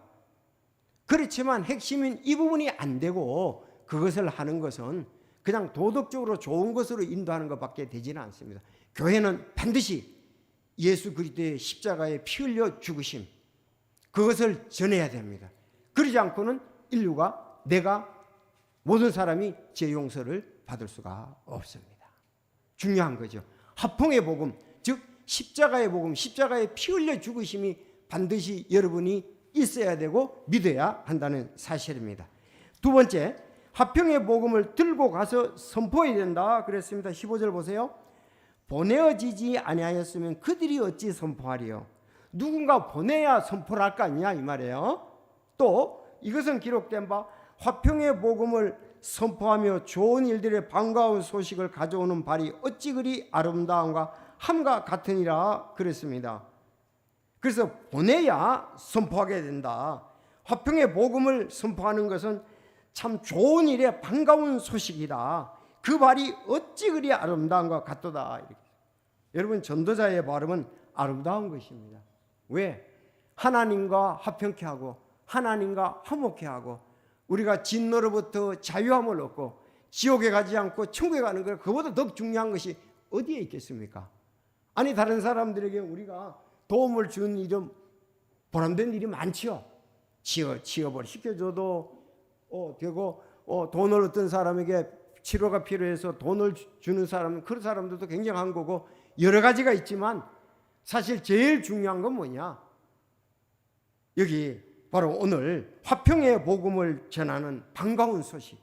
그렇지만 핵심인 이 부분이 안 되고 그것을 하는 것은 그냥 도덕적으로 좋은 것으로 인도하는 것밖에 되지는 않습니다. 교회는 반드시 예수 그리스도의 십자가에 피 흘려 죽으심 그것을 전해야 됩니다. 그러지 않고는 인류가 내가 모든 사람이 죄 용서를 받을 수가 없습니다. 중요한 거죠. 화평의 복음 즉 십자가의 복음 십자가에 피 흘려 죽으심이 반드시 여러분이 있어야 되고 믿어야 한다는 사실입니다. 두 번째 화평의 복음을 들고 가서 선포해야 된다 그랬습니다. 15절 보세요. 보내어지지 아니하였으면 그들이 어찌 선포하리요. 누군가 보내야 선포를 할 거 아니냐 이 말이에요. 또 이것은 기록된 바 화평의 복음을 선포하며 좋은 일들의 반가운 소식을 가져오는 발이 어찌 그리 아름다움과 함과 같으니라 그랬습니다. 그래서 보내야 선포하게 된다. 화평의 복음을 선포하는 것은 참 좋은 일에 반가운 소식이다. 그 발이 어찌 그리 아름다움과 같도다. 이렇게. 여러분 전도자의 발음은 아름다운 것입니다. 왜? 하나님과 화평케 하고 하나님과 화목케 하고 우리가 진노로부터 자유함을 얻고 지옥에 가지 않고 천국에 가는 것 그보다 더 중요한 것이 어디에 있겠습니까? 아니 다른 사람들에게 우리가 도움을 준 일은 보람된 일이 많지요. 취업을 시켜줘도 되고 돈을 어떤 사람에게 치료가 필요해서 돈을 주는 사람은 그런 사람들도 굉장한 거고 여러 가지가 있지만 사실 제일 중요한 건 뭐냐? 여기 바로 오늘 화평의 복음을 전하는 반가운 소식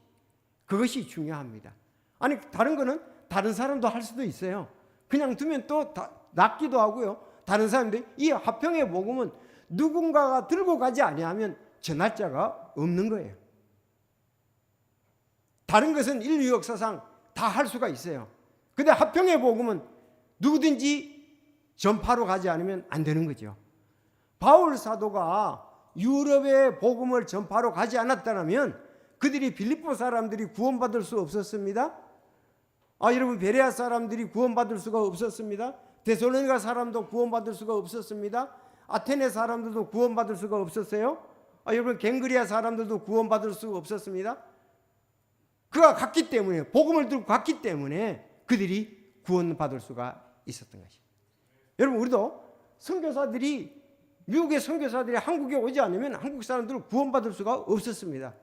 그것이 중요합니다. 아니 다른 거는 다른 사람도 할 수도 있어요. 그냥 두면 또 낫기도 하고요. 다른 사람들이 이 화평의 복음은 누군가가 들고 가지 아니하면 전할 자가 없는 거예요. 다른 것은 인류 역사상 다 할 수가 있어요. 근데 화평의 복음은 누구든지 전파로 가지 않으면 안 되는 거죠. 바울 사도가 유럽의 복음을 전파로 가지 않았다면 그들이 빌립보 사람들이 구원받을 수 없었습니다. 여러분, 베레아 사람들이 구원받을 수가 없었습니다. 데살로니가 사람도 구원받을 수가 없었습니다. 아테네 사람들도 구원받을 수가 없었어요. 여러분, 갱그리아 사람들도 구원받을 수가 없었습니다. 그가 갔기 때문에, 복음을 들고 갔기 때문에 그들이 구원받을 수가 있었던 것입니다. 여러분, 우리도 선교사들이, 미국의 선교사들이 한국에 오지 않으면 한국 사람들은 구원받을 수가 없었습니다.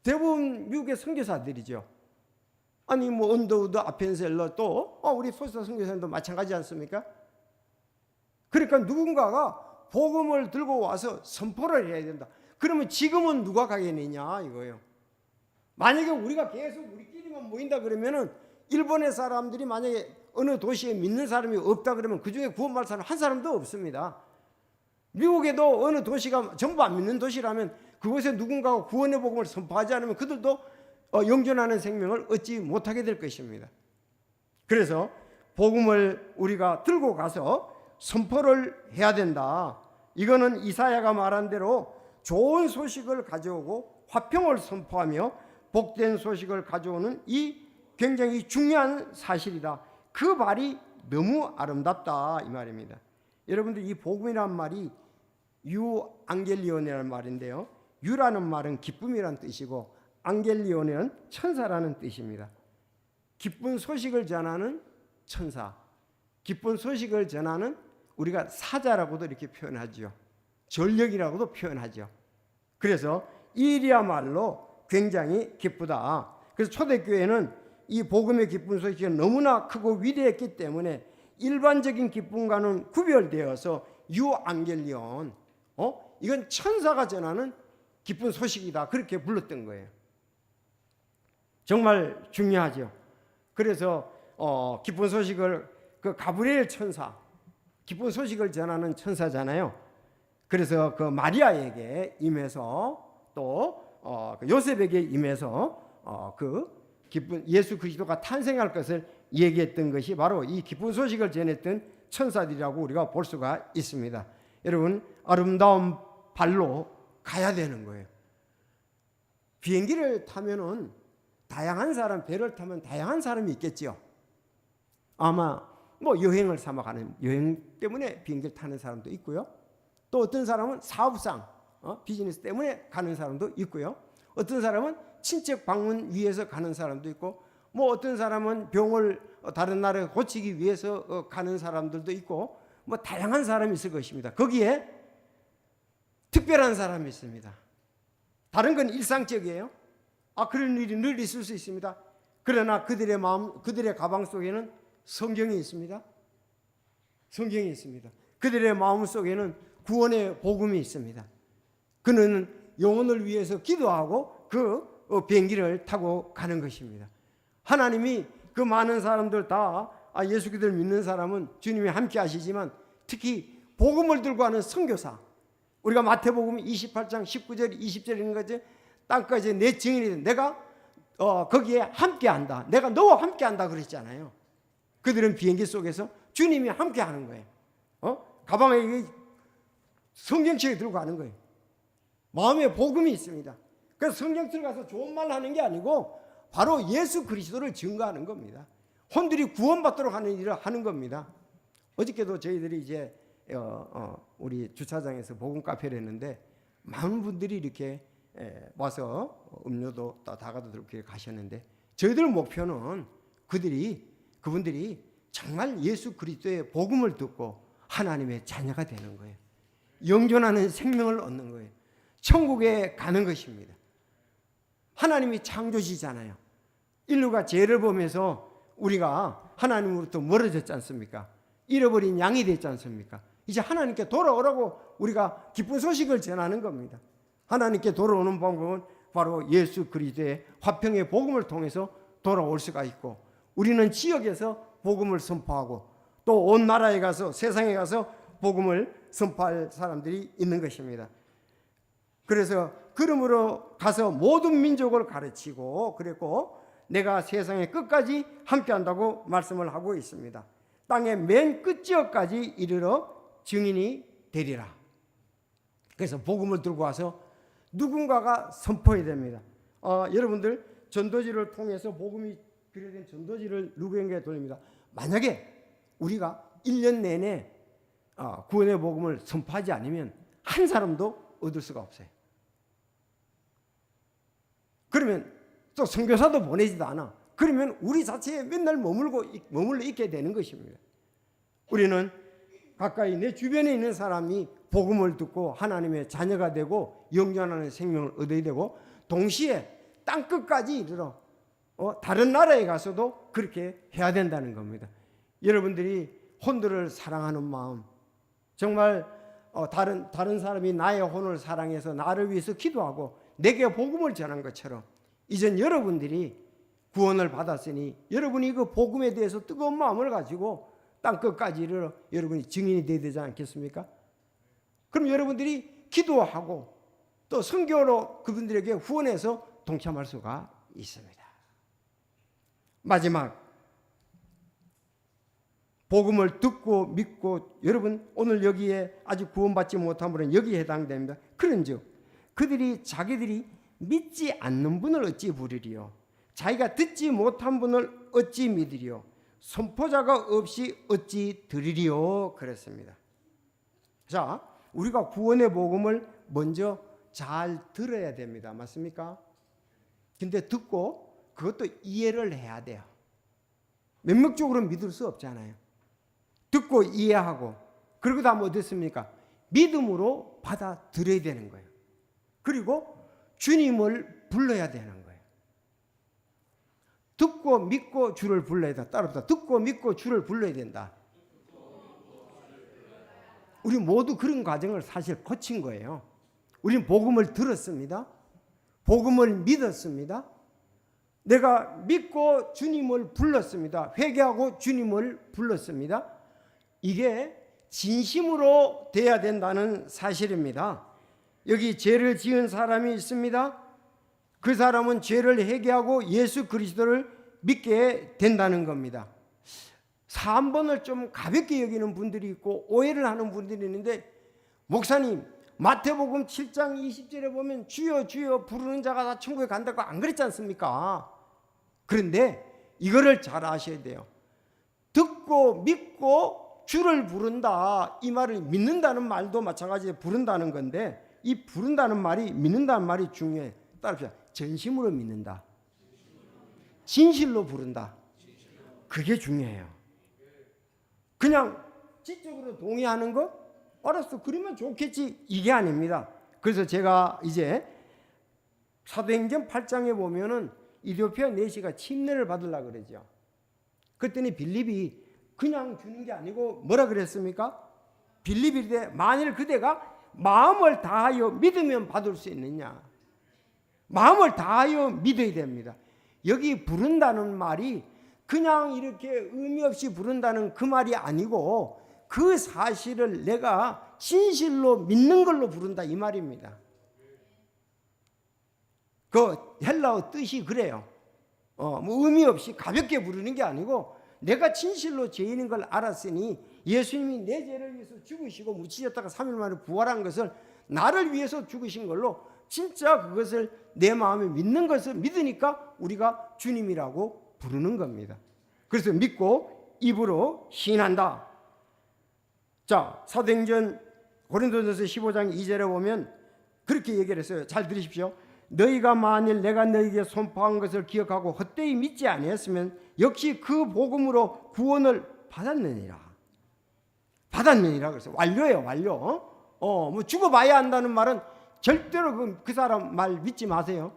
대부분 미국의 선교사들이죠. 뭐 언더우드, 아펜셀러, 또 우리 포스터 선교사님도 마찬가지 않습니까? 그러니까 누군가가 복음을 들고 와서 선포를 해야 된다. 그러면 지금은 누가 가겠느냐 이거예요. 만약에 우리가 계속 우리끼리만 모인다 그러면은 일본의 사람들이 만약에 어느 도시에 믿는 사람이 없다 그러면 그 중에 구원받을 사람 한 사람도 없습니다. 미국에도 어느 도시가 전부 안 믿는 도시라면 그곳에 누군가가 구원의 복음을 선포하지 않으면 그들도 영존하는 생명을 얻지 못하게 될 것입니다. 그래서 복음을 우리가 들고 가서 선포를 해야 된다. 이거는 이사야가 말한 대로 좋은 소식을 가져오고 화평을 선포하며 복된 소식을 가져오는 이 굉장히 중요한 사실이다. 그 말이 너무 아름답다 이 말입니다. 여러분들, 이 복음이란 말이 유앙겔리온이라는 말인데요. 유라는 말은 기쁨이란 뜻이고 앙겔리온은 천사라는 뜻입니다. 기쁜 소식을 전하는 천사, 기쁜 소식을 전하는 우리가 사자라고도 이렇게 표현하죠. 전력이라고도 표현하죠. 그래서 이 일이야말로 굉장히 기쁘다. 그래서 초대교회는 이 복음의 기쁜 소식이 너무나 크고 위대했기 때문에 일반적인 기쁨과는 구별되어서 유앙겔리온, 이건 천사가 전하는 기쁜 소식이다, 그렇게 불렀던 거예요. 정말 중요하죠. 그래서 기쁜 소식을, 그 가브리엘 천사, 기쁜 소식을 전하는 천사잖아요. 그래서 그 마리아에게 임해서 또 요셉에게 임해서 그 기쁜 예수 그리스도가 탄생할 것을 얘기했던 것이 바로 이 기쁜 소식을 전했던 천사들이라고 우리가 볼 수가 있습니다. 여러분, 아름다운 발로 가야 되는 거예요. 비행기를 타면은 다양한 사람, 배를 타면 다양한 사람이 있겠죠. 아마 뭐 여행을 삼아 가는, 여행 때문에 비행기를 타는 사람도 있고요. 또 어떤 사람은 사업상 비즈니스 때문에 가는 사람도 있고요. 어떤 사람은 친척 방문 위해서 가는 사람도 있고, 뭐 어떤 사람은 병을 다른 나라에 고치기 위해서 가는 사람들도 있고, 뭐 다양한 사람이 있을 것입니다. 거기에 특별한 사람이 있습니다. 다른 건 일상적이에요. 그런 일이 늘 있을 수 있습니다. 그러나 그들의 마음, 그들의 가방 속에는 성경이 있습니다. 성경이 있습니다. 그들의 마음 속에는 구원의 복음이 있습니다. 그는 영혼을 위해서 기도하고 그 비행기를 타고 가는 것입니다. 하나님이 그 많은 사람들 다 예수 그리스도를 믿는 사람은 주님이 함께 하시지만 특히 복음을 들고 하는 선교사, 우리가 마태복음 28장 19절 20절 있는 거죠. 땅까지 내 증인이 내가 거기에 함께한다. 내가 너와 함께한다 그랬잖아요. 그들은 비행기 속에서 주님이 함께하는 거예요. 가방에 성경책을 들고 가는 거예요. 마음에 복음이 있습니다. 그래서 성경책을 가서 좋은 말 하는 게 아니고 바로 예수 그리스도를 증거하는 겁니다. 혼들이 구원받도록 하는 일을 하는 겁니다. 어저께도 저희들이 이제 우리 주차장에서 복음 카페를 했는데 많은 분들이 이렇게 와서 음료도 다가도 이렇게 가셨는데, 저희들 목표는 그분들이 정말 예수 그리스도의 복음을 듣고 하나님의 자녀가 되는 거예요. 영존하는 생명을 얻는 거예요. 천국에 가는 것입니다. 하나님이 창조주잖아요. 인류가 죄를 범해서 우리가 하나님으로부터 멀어졌지 않습니까? 잃어버린 양이 됐지 않습니까? 이제 하나님께 돌아오라고 우리가 기쁜 소식을 전하는 겁니다. 하나님께 돌아오는 방법은 바로 예수 그리스도의 화평의 복음을 통해서 돌아올 수가 있고, 우리는 지역에서 복음을 선포하고 또 온 나라에 가서 세상에 가서 복음을 선포할 사람들이 있는 것입니다. 그래서 그러므로 가서 모든 민족을 가르치고 그랬고 내가 세상의 끝까지 함께한다고 말씀을 하고 있습니다. 땅의 맨 끝지역까지 이르러 증인이 되리라. 그래서 복음을 들고 와서 누군가가 선포해야 됩니다. 여러분들 전도지를 통해서 복음이 비례된 전도지를 누구에게 돌립니다. 만약에 우리가 1년 내내 구원의 복음을 선포하지 않으면 한 사람도 얻을 수가 없어요. 그러면 또 선교사도 보내지도 않아. 그러면 우리 자체에 맨날 머물러 있게 되는 것입니다. 우리는 가까이 내 주변에 있는 사람이 복음을 듣고 하나님의 자녀가 되고 영원한 생명을 얻어야 되고 동시에 땅끝까지 이르러 다른 나라에 가서도 그렇게 해야 된다는 겁니다. 여러분들이 혼들을 사랑하는 마음, 정말 다른 사람이 나의 혼을 사랑해서 나를 위해서 기도하고 내게 복음을 전한 것처럼 이젠 여러분들이 구원을 받았으니 여러분이 그 복음에 대해서 뜨거운 마음을 가지고 땅끝까지 이르러 여러분이 증인이 되어야 되지 않겠습니까? 그럼 여러분들이 기도하고 또 선교로 그분들에게 후원해서 동참할 수가 있습니다. 마지막, 복음을 듣고 믿고 여러분 오늘 여기에 아직 구원받지 못한 분은 여기에 해당됩니다. 그런즉 그들이 자기들이 믿지 않는 분을 어찌 부르리요? 자기가 듣지 못한 분을 어찌 믿으리요? 선포자가 없이 어찌 들으리요? 그랬습니다. 자, 우리가 구원의 복음을 먼저 잘 들어야 됩니다. 맞습니까? 근데 듣고 그것도 이해를 해야 돼요. 명목적으로 믿을 수 없잖아요. 듣고 이해하고 그리고 다음 어떻습니까? 믿음으로 받아들여야 되는 거예요. 그리고 주님을 불러야 되는 거예요. 듣고 믿고 주를 불러야 된다. 따라합시다. 듣고 믿고 주를 불러야 된다. 우리 모두 그런 과정을 사실 거친 거예요. 우리는 복음을 들었습니다. 복음을 믿었습니다. 내가 믿고 주님을 불렀습니다. 회개하고 주님을 불렀습니다. 이게 진심으로 돼야 된다는 사실입니다. 여기 죄를 지은 사람이 있습니다. 그 사람은 죄를 회개하고 예수 그리스도를 믿게 된다는 겁니다. 사함번을 좀 가볍게 여기는 분들이 있고 오해를 하는 분들이 있는데, 목사님 마태복음 7장 20절에 보면 주여 주여 부르는 자가 다 천국에 간다고 안 그랬지 않습니까? 그런데 이거를 잘 아셔야 돼요. 듣고 믿고 주를 부른다, 이 말을 믿는다는 말도 마찬가지로 부른다는 건데, 이 부른다는 말이, 믿는다는 말이 중요해. 따라합시다. 전심으로 믿는다, 진실로 부른다, 그게 중요해요. 그냥 지적으로 동의하는 거, 알았어 그러면 좋겠지, 이게 아닙니다. 그래서 제가 이제 사도행전 8장에 보면은 이디오피아 내시가 침례를 받으려고 그러죠. 그랬더니 빌립이 그냥 주는 게 아니고 뭐라 그랬습니까? 빌립이 이르되 만일 그대가 마음을 다하여 믿으면 받을 수 있느냐. 마음을 다하여 믿어야 됩니다. 여기 부른다는 말이 그냥 이렇게 의미 없이 부른다는 그 말이 아니고, 그 사실을 내가 진실로 믿는 걸로 부른다, 이 말입니다. 그 헬라어 뜻이 그래요. 뭐 의미 없이 가볍게 부르는 게 아니고, 내가 진실로 죄인인 걸 알았으니 예수님이 내 죄를 위해서 죽으시고 묻히셨다가 3일 만에 부활한 것을 나를 위해서 죽으신 걸로 진짜 그것을 내 마음에 믿는 것을 믿으니까 우리가 주님이라고 부르는 겁니다. 그래서 믿고 입으로 시인한다. 자, 사도행전 고린도전서 15장 2절에 보면 그렇게 얘기를 했어요. 잘 들으십시오. 너희가 만일 내가 너희에게 선포한 것을 기억하고 헛되이 믿지 아니했으면 역시 그 복음으로 구원을 받았느니라. 받았느니라. 그래서 완료예요, 완료. 뭐 죽어봐야 한다는 말은 절대로 그 사람 말 믿지 마세요.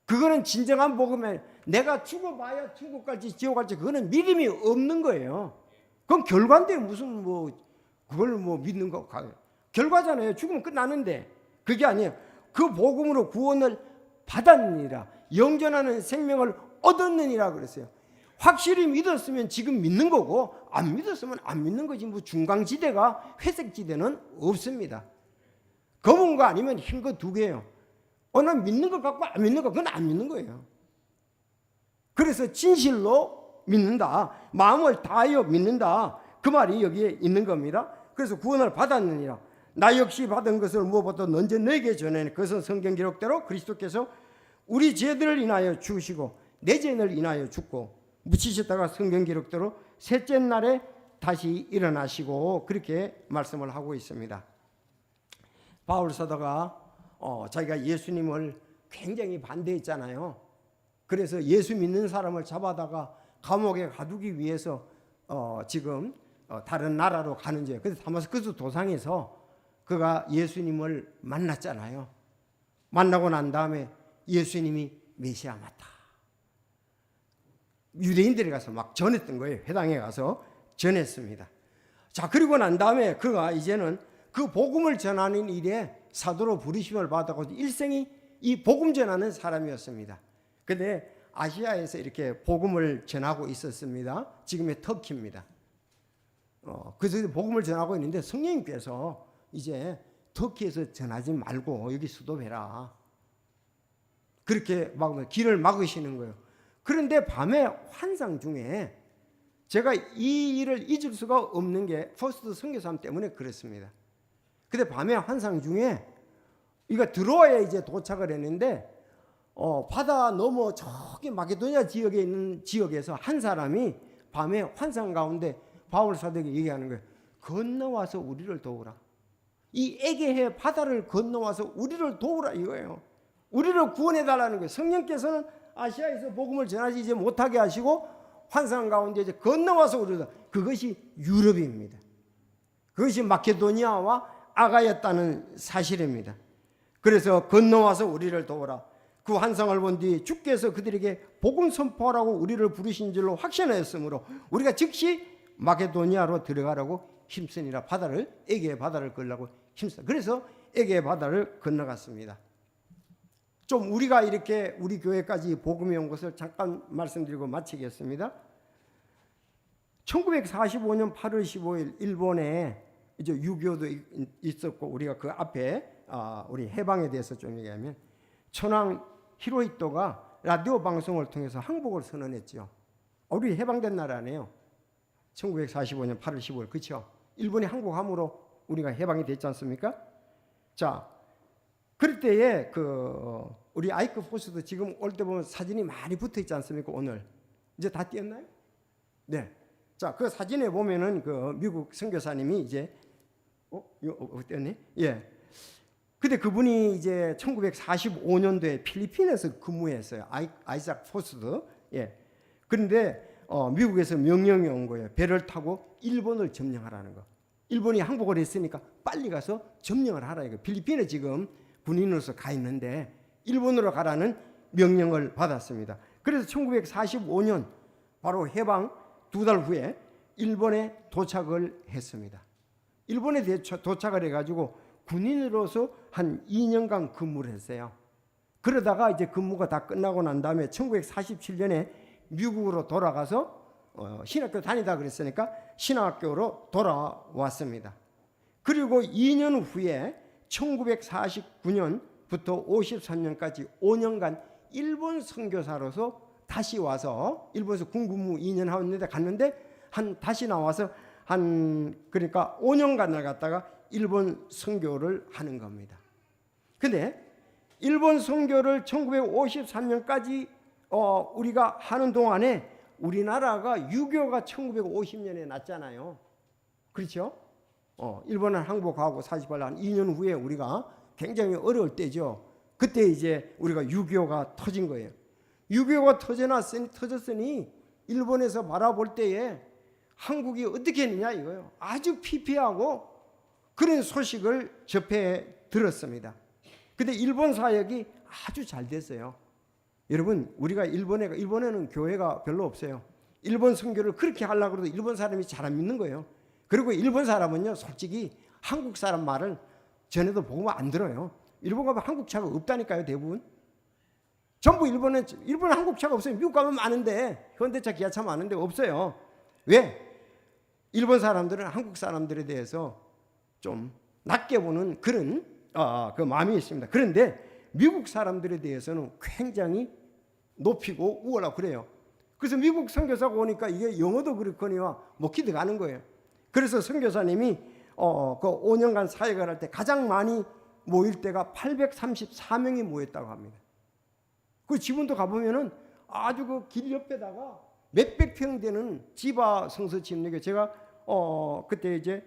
그거는 진정한 복음에 내가 죽어봐야 천국 갈지 지옥 갈지 그거는 믿음이 없는 거예요. 그건 결과인데 무슨 뭐 그걸 뭐 믿는 거 결과잖아요. 죽으면 끝나는데. 그게 아니에요. 그 복음으로 구원을 받았느니라, 영전하는 생명을 얻었느니라 그랬어요. 확실히 믿었으면 지금 믿는 거고 안 믿었으면 안 믿는 거지. 뭐 중간지대가 회색지대는 없습니다. 검은 거 아니면 흰 거 두 개예요. 난 믿는 것 같고 안 믿는 거 그건 안 믿는 거예요. 그래서 진실로 믿는다, 마음을 다하여 믿는다, 그 말이 여기에 있는 겁니다. 그래서 구원을 받았느니라. 나 역시 받은 것을 무엇보다 먼저 너에게 전하니 그것은 성경 기록대로 그리스도께서 우리 죄들을 인하여 죽으시고 내 죄를 인하여 죽고 묻히셨다가 성경 기록대로 셋째 날에 다시 일어나시고 그렇게 말씀을 하고 있습니다. 바울 사도가 자기가 예수님을 굉장히 반대했잖아요. 그래서 예수 믿는 사람을 잡아다가 감옥에 가두기 위해서 지금 다른 나라로 가는 중. 그래서 다마스커스 도상에서 그가 예수님을 만났잖아요. 만나고 난 다음에 예수님이 메시아 맞다. 유대인들이 가서 막 전했던 거예요. 회당에 가서 전했습니다. 자, 그리고 난 다음에 그가 이제는 그 복음을 전하는 일에 사도로 부르심을 받았고 일생이 이 복음 전하는 사람이었습니다. 근데 아시아에서 이렇게 복음을 전하고 있었습니다. 지금의 터키입니다. 그래서 복음을 전하고 있는데 성령님께서 이제 터키에서 전하지 말고 여기 수도배라. 그렇게 막 길을 막으시는 거예요. 그런데 밤에 환상 중에 제가 이 일을 잊을 수가 없는 게 퍼스트 선교사님 때문에 그렇습니다. 근데 밤에 환상 중에 이거 들어와야 이제 도착을 했는데 바다 넘어 저기 마게도니아 지역에 있는 지역에서 한 사람이 밤에 환상 가운데 바울 사도에게 얘기하는 거예요. 건너와서 우리를 도우라. 이 에게해 바다를 건너와서 우리를 도우라 이거예요. 우리를 구원해달라는 거예요. 성령께서는 아시아에서 복음을 전하지 이제 못하게 하시고 환상 가운데 이제 건너와서 우리를, 그것이 유럽입니다. 그것이 마케도니아와 아가였다는 사실입니다. 그래서 건너와서 우리를 도우라. 그 환상을 본 뒤 주께서 그들에게 복음 선포하라고 우리를 부르신 줄로 확신하였으므로 우리가 즉시 마케도니아로 들어가라고 힘쓰니라. 에게의 바다를 걸라고 힘쓰. 그래서 에게의 바다를 건너갔습니다. 좀 우리가 이렇게 우리 교회까지 복음이 온 것을 잠깐 말씀드리고 마치겠습니다. 1945년 8월 15일 일본에 이제 6.25도 있었고 우리가 그 앞에 우리 해방에 대해서 좀 얘기하면 천황 히로히토가 라디오 방송을 통해서 항복을 선언했죠. 우리 해방된 나라네요. 1945년 8월 15일 그렇죠? 일본이 항복함으로 우리가 해방이 됐지 않습니까? 자, 그럴 때에 우리 아이크 포스도 지금 올 때 보면 사진이 많이 붙어 있지 않습니까? 오늘 이제 다 띄었나요? 네. 자, 그 사진에 보면은 그 미국 선교사님이 이제 띄었네? 예. 근데 그분이 이제 1945년도에 필리핀에서 근무했어요. 아이작 포스드. 예. 그런데 미국에서 명령이 온 거예요. 배를 타고 일본을 점령하라는 거. 일본이 항복을 했으니까 빨리 가서 점령을 하라 이거. 필리핀에 지금 군인으로서 가 있는데 일본으로 가라는 명령을 받았습니다. 그래서 1945년 바로 해방 2달 후에 일본에 도착을 했습니다. 일본에 도착을 해가지고 군인으로서 한 2년간 근무를 했어요. 그러다가 이제 근무가 다 끝나고 난 다음에 1947년에 미국으로 돌아가서 신학교 다니다 그랬으니까 신학교로 돌아왔습니다. 그리고 2년 후에 1949년부터 53년까지 5년간 일본 선교사로서 다시 와서 일본에서 군근무 2년 하는데 갔는데 다시 나와서 그러니까 5년간을 갔다가 일본 선교를 하는 겁니다. 근데 일본 선교를 1953년까지 우리가 하는 동안에 우리나라가 유교가 1950년에 났잖아요. 그렇죠? 일본은 항복하고 48년 한 2년 후에 우리가 굉장히 어려울 때죠. 그때 이제 우리가 유교가 터진 거예요. 유교가 터졌으니 일본에서 바라볼 때에 한국이 어떻게 했느냐 이거예요. 아주 피폐하고 그런 소식을 접해 들었습니다. 근데 일본 사역이 아주 잘 됐어요. 여러분 우리가 일본에는 교회가 별로 없어요. 일본 선교를 그렇게 하려고 해도 일본 사람이 잘 안 믿는 거예요. 그리고 일본 사람은요 솔직히 한국 사람 말을 전에도 보고 안 들어요. 일본 가면 한국 차가 없다니까요 대부분. 전부 일본은 한국차가 없어요. 미국 가면 많은데 현대차, 기아차 많은데 없어요. 왜? 일본 사람들은 한국 사람들에 대해서 좀 낮게 보는 그런 그 마음이 있습니다. 그런데 미국 사람들에 대해서는 굉장히 높이고 우월하고 그래요. 그래서 미국 선교사가 오니까 이게 영어도 그렇거니와 먹히 들어가는 거예요. 그래서 선교사님이 그 5년간 사역을 할 때 가장 많이 모일 때가 834명이 모였다고 합니다. 그 지금도 가보면은 아주 그 길 옆에다가 몇백 평 되는 지바 성서 침례교, 제가 그때 이제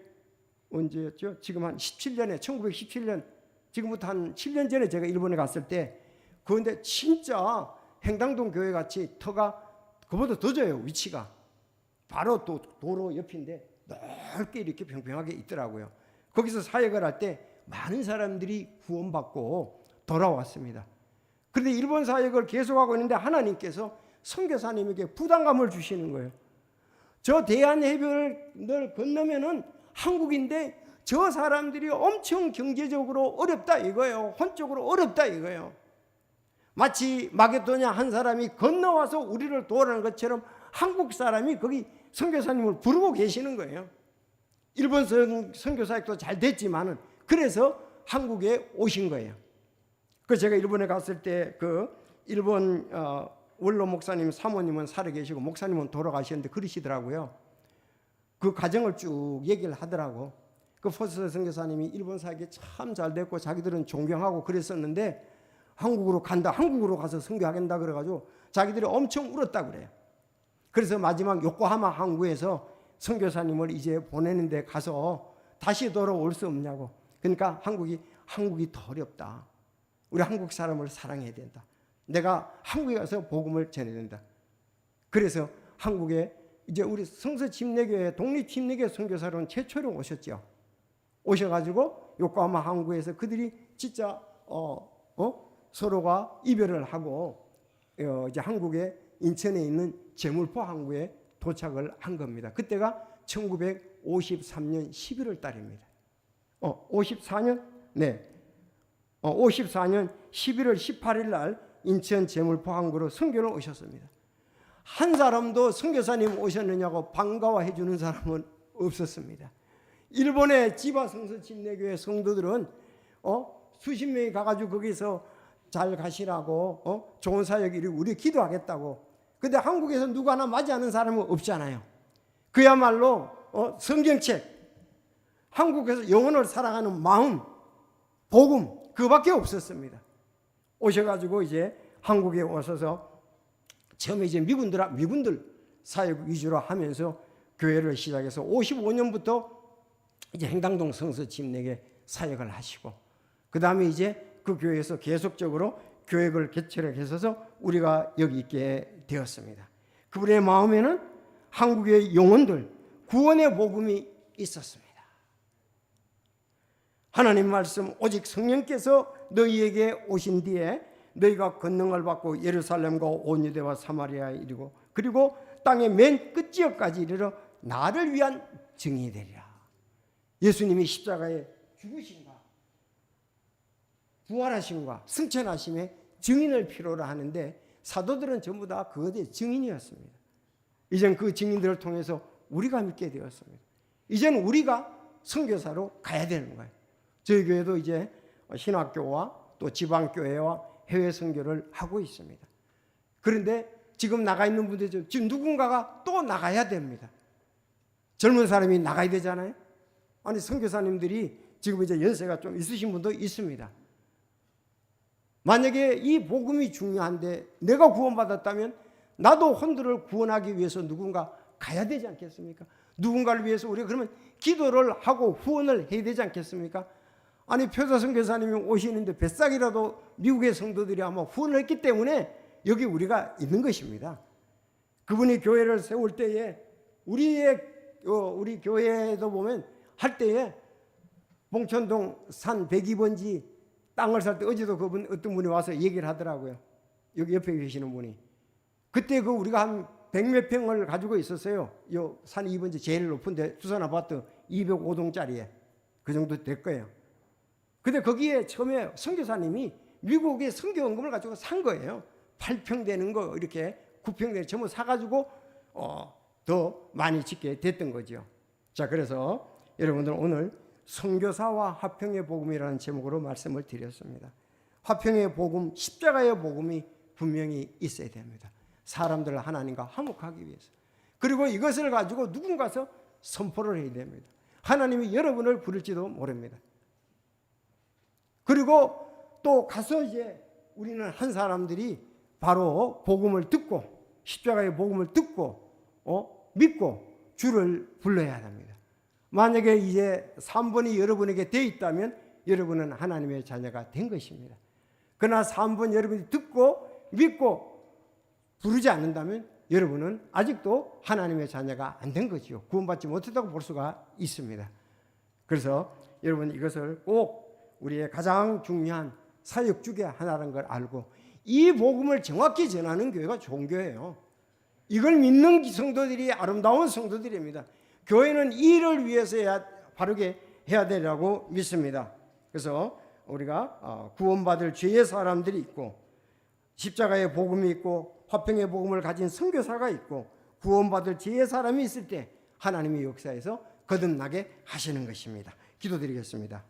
언제였죠? 지금 한 17년에 1917년, 지금부터 한 7년 전에 제가 일본에 갔을 때, 그런데 진짜 행당동 교회 같이 터가 그보다 더 져요. 위치가 바로 또 도로 옆인데 넓게 이렇게 평평하게 있더라고요. 거기서 사역을 할 때 많은 사람들이 구원받고 돌아왔습니다. 그런데 일본 사역을 계속하고 있는데 하나님께서 선교사님에게 부담감을 주시는 거예요. 저 대한해변을 건너면은 한국인데 저 사람들이 엄청 경제적으로 어렵다 이거예요. 혼적으로 어렵다 이거예요. 마치 마게도냐 한 사람이 건너와서 우리를 도우라는 것처럼 한국 사람이 거기 선교사님을 부르고 계시는 거예요. 일본 선교사역도 잘 됐지만은 그래서 한국에 오신 거예요. 그 제가 일본에 갔을 때 그 일본 원로 목사님 사모님은 살아 계시고 목사님은 돌아가셨는데 그러시더라고요. 그 과정을 쭉 얘기를 하더라고. 그 포스터 선교사님이 일본 사역이 참 잘 됐고 자기들은 존경하고 그랬었는데 한국으로 간다, 한국으로 가서 선교하겠다 그래가지고 자기들이 엄청 울었다 그래요. 그래서 마지막 요코하마 항구에서 선교사님을 이제 보내는데 가서 다시 돌아올 수 없냐고. 그러니까 한국이 더 어렵다. 우리 한국 사람을 사랑해야 된다. 내가 한국에 가서 복음을 전해야 된다. 그래서 한국에 이제 우리 성서 침례교회 독립 침례교회 선교사로는 최초로 오셨죠. 오셔가지고 요코하마 항구에서 그들이 진짜 서로가 이별을 하고 이제 한국의 인천에 있는 제물포 항구에 도착을 한 겁니다. 그때가 1953년 11월 달입니다. 54년? 네. 54년 11월 18일 날 인천 제물포 항구로 선교를 오셨습니다. 한 사람도 선교사님 오셨느냐고 반가워해 주는 사람은 없었습니다. 일본의 지바 성서 침례교회 성도들은 수십 명이 가가지고 거기서 잘 가시라고 좋은 사역 이루고 우리 기도하겠다고. 근데 한국에서 누구 하나 맞이하는 사람은 없잖아요. 그야말로 성경책, 한국에서 영혼을 사랑하는 마음, 복음 그밖에 없었습니다. 오셔가지고 이제 한국에 오셔서 처음에 이제 미군들 사역 위주로 하면서 교회를 시작해서 55년부터 이제 행당동 성서 침례교회 사역을 하시고 그 다음에 이제 그 교회에서 계속적으로 교회를 개척해서 우리가 여기 있게 되었습니다. 그분의 마음에는 한국의 영혼들 구원의 복음이 있었습니다. 하나님 말씀 오직 성령께서 너희에게 오신 뒤에 너희가 권능을 받고 예루살렘과 온 유대와 사마리아에 이르고 그리고 땅의 맨 끝지역까지 이르러 나를 위한 증인이 되리라. 예수님이 십자가에 죽으신가 부활하심과 승천하심의 증인을 필요로 하는데 사도들은 전부 다 그것의 증인이었습니다. 이젠 그 증인들을 통해서 우리가 믿게 되었습니다. 이젠 우리가 선교사로 가야 되는 거예요. 저희 교회도 이제 신학교와 또 지방교회와 해외 선교를 하고 있습니다. 그런데 지금 나가 있는 분들 지금 누군가가 또 나가야 됩니다. 젊은 사람이 나가야 되잖아요. 아니 선교사님들이 지금 이제 연세가 좀 있으신 분도 있습니다. 만약에 이 복음이 중요한데 내가 구원받았다면 나도 혼들을 구원하기 위해서 누군가 가야 되지 않겠습니까? 누군가를 위해서 우리가 그러면 기도를 하고 후원을 해야 되지 않겠습니까? 아니 표사 선교사님이 오시는데 뱃삭이라도 미국의 성도들이 아마 후원을 했기 때문에 여기 우리가 있는 것입니다. 그분이 교회를 세울 때에 우리 교회도 보면 할 때에 봉천동 산 102번지 땅을 살 때 어제도 어떤 분이 와서 얘기를 하더라고요. 여기 옆에 계시는 분이. 그때 우리가 한 100몇 평을 가지고 있었어요. 요 산 2번지 제일 높은데 두산 아파트 205동짜리에 그 정도 될 거예요. 근데 거기에 처음에 선교사님이 미국의 선교원금을 가지고 산 거예요. 8평 되는 거 이렇게 9평 되는 전부 사가지고 더 많이 짓게 됐던 거죠. 자, 그래서 여러분들 오늘 선교사와 화평의 복음이라는 제목으로 말씀을 드렸습니다. 화평의 복음, 십자가의 복음이 분명히 있어야 됩니다. 사람들을 하나님과 화목하기 위해서. 그리고 이것을 가지고 누군가서 선포를 해야 됩니다. 하나님이 여러분을 부를지도 모릅니다. 그리고 또 가서 이제 우리는 한 사람들이 바로 복음을 듣고 십자가의 복음을 듣고 믿고 주를 불러야 합니다. 만약에 이제 3번이 여러분에게 돼 있다면 여러분은 하나님의 자녀가 된 것입니다. 그러나 3번 여러분이 듣고 믿고 부르지 않는다면 여러분은 아직도 하나님의 자녀가 안 된 거지요. 구원받지 못했다고 볼 수가 있습니다. 그래서 여러분 이것을 꼭 우리의 가장 중요한 사역 중의 하나라는 걸 알고 이 복음을 정확히 전하는 교회가 좋은 교회예요. 이걸 믿는 성도들이 아름다운 성도들입니다. 교회는 이를 위해서 바르게 해야 되라고 믿습니다. 그래서 우리가 구원받을 죄의 사람들이 있고 십자가의 복음이 있고 화평의 복음을 가진 선교사가 있고 구원받을 죄의 사람이 있을 때 하나님의 역사에서 거듭나게 하시는 것입니다. 기도드리겠습니다.